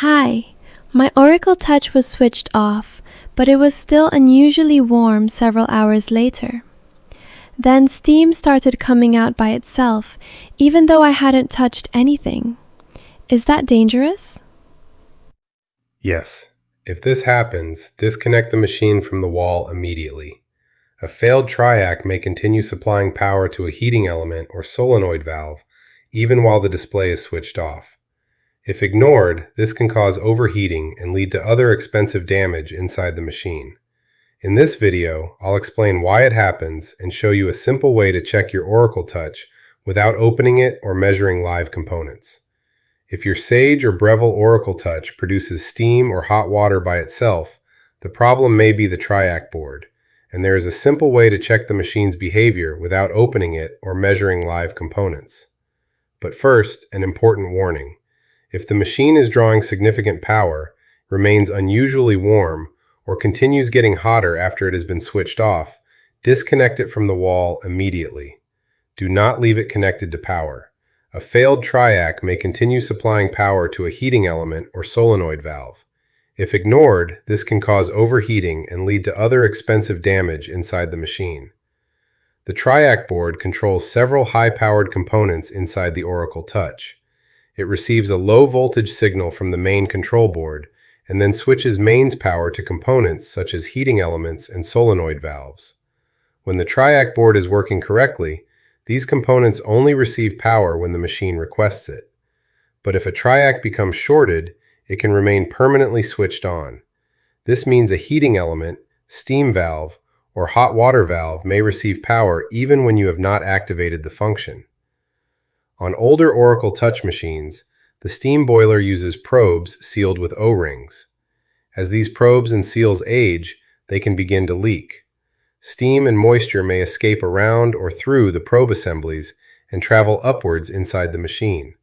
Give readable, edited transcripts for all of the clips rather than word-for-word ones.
Hi, my Oracle Touch was switched off, but it was still unusually warm several hours later. Then steam started coming out by itself, even though I hadn't touched anything. Is that dangerous? Yes. If this happens, disconnect the machine from the wall immediately. A failed TRIAC may continue supplying power to a heating element or solenoid valve, even while the display is switched off. If ignored, this can cause overheating and lead to other expensive damage inside the machine. In this video, I'll explain why it happens and show you a simple way to check your Oracle Touch without opening it or measuring live components. If your Sage or Breville Oracle Touch produces steam or hot water by itself, the problem may be the TRIAC-board, and there is a simple way to check the machine's behavior without opening it or measuring live components. But first, an important warning. If the machine is drawing significant power, remains unusually warm, or continues getting hotter after it has been switched off, disconnect it from the wall immediately. Do not leave it connected to power. A failed TRIAC may continue supplying power to a heating element or solenoid valve. If ignored, this can cause overheating and lead to other expensive damage inside the machine. The TRIAC-board controls several high-powered components inside the Oracle Touch. It receives a low-voltage signal from the main control board and then switches mains power to components such as heating elements and solenoid valves. When the TRIAC-board is working correctly, these components only receive power when the machine requests it. But if a TRIAC becomes shorted, it can remain permanently switched on. This means a heating element, steam valve, or hot water valve may receive power even when you have not activated the function. On older Oracle Touch machines, the steam boiler uses probes sealed with O-rings. As these probes and seals age, they can begin to leak. Steam and moisture may escape around or through the probe assemblies and travel upwards inside the machine.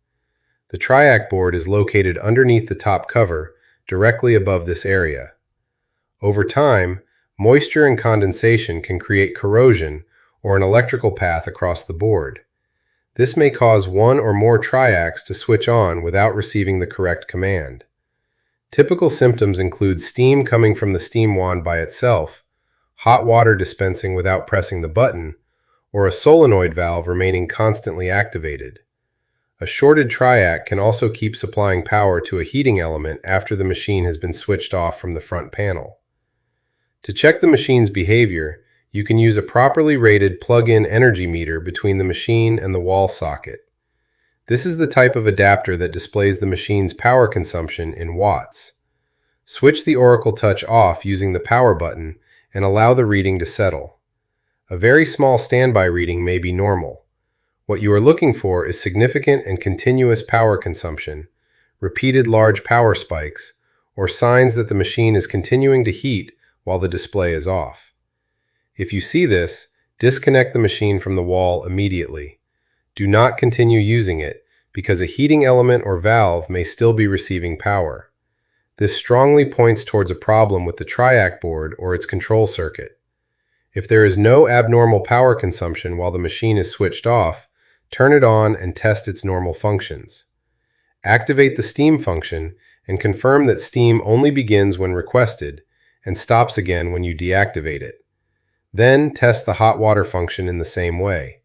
The TRIAC-board is located underneath the top cover, directly above this area. Over time, moisture and condensation can create corrosion or an electrical path across the board. This may cause one or more TRIACs to switch on without receiving the correct command. Typical symptoms include steam coming from the steam wand by itself, hot water dispensing without pressing the button, or a solenoid valve remaining constantly activated. A shorted TRIAC can also keep supplying power to a heating element after the machine has been switched off from the front panel. To check the machine's behavior, you can use a properly rated plug-in energy meter between the machine and the wall socket. This is the type of adapter that displays the machine's power consumption in watts. Switch the Oracle Touch off using the power button and allow the reading to settle. A very small standby reading may be normal. What you are looking for is significant and continuous power consumption, repeated large power spikes, or signs that the machine is continuing to heat while the display is off. If you see this, disconnect the machine from the wall immediately. Do not continue using it because a heating element or valve may still be receiving power. This strongly points towards a problem with the TRIAC-board or its control circuit. If there is no abnormal power consumption while the machine is switched off, turn it on and test its normal functions. Activate the steam function and confirm that steam only begins when requested and stops again when you deactivate it. Then test the hot water function in the same way.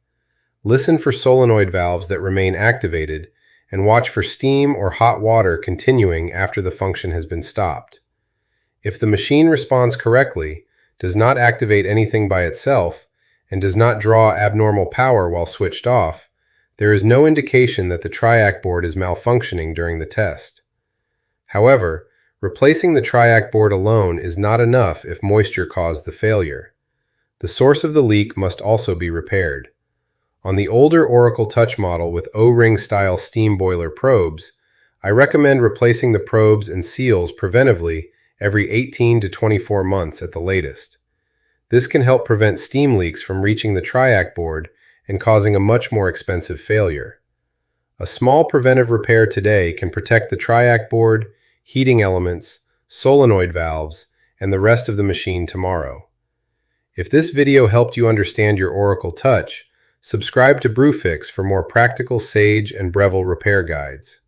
Listen for solenoid valves that remain activated and watch for steam or hot water continuing after the function has been stopped. If the machine responds correctly, does not activate anything by itself, and does not draw abnormal power while switched off, there is no indication that the TRIAC-board is malfunctioning during the test. However, replacing the TRIAC-board alone is not enough if moisture caused the failure. The source of the leak must also be repaired. On the older Oracle Touch model with O-ring style steam boiler probes, I recommend replacing the probes and seals preventively every 18 to 24 months at the latest. This can help prevent steam leaks from reaching the TRIAC-board and causing a much more expensive failure. A small preventive repair today can protect the TRIAC-board, heating elements, solenoid valves, and the rest of the machine tomorrow. If this video helped you understand your Oracle Touch, subscribe to BrewFix for more practical Sage and Breville repair guides.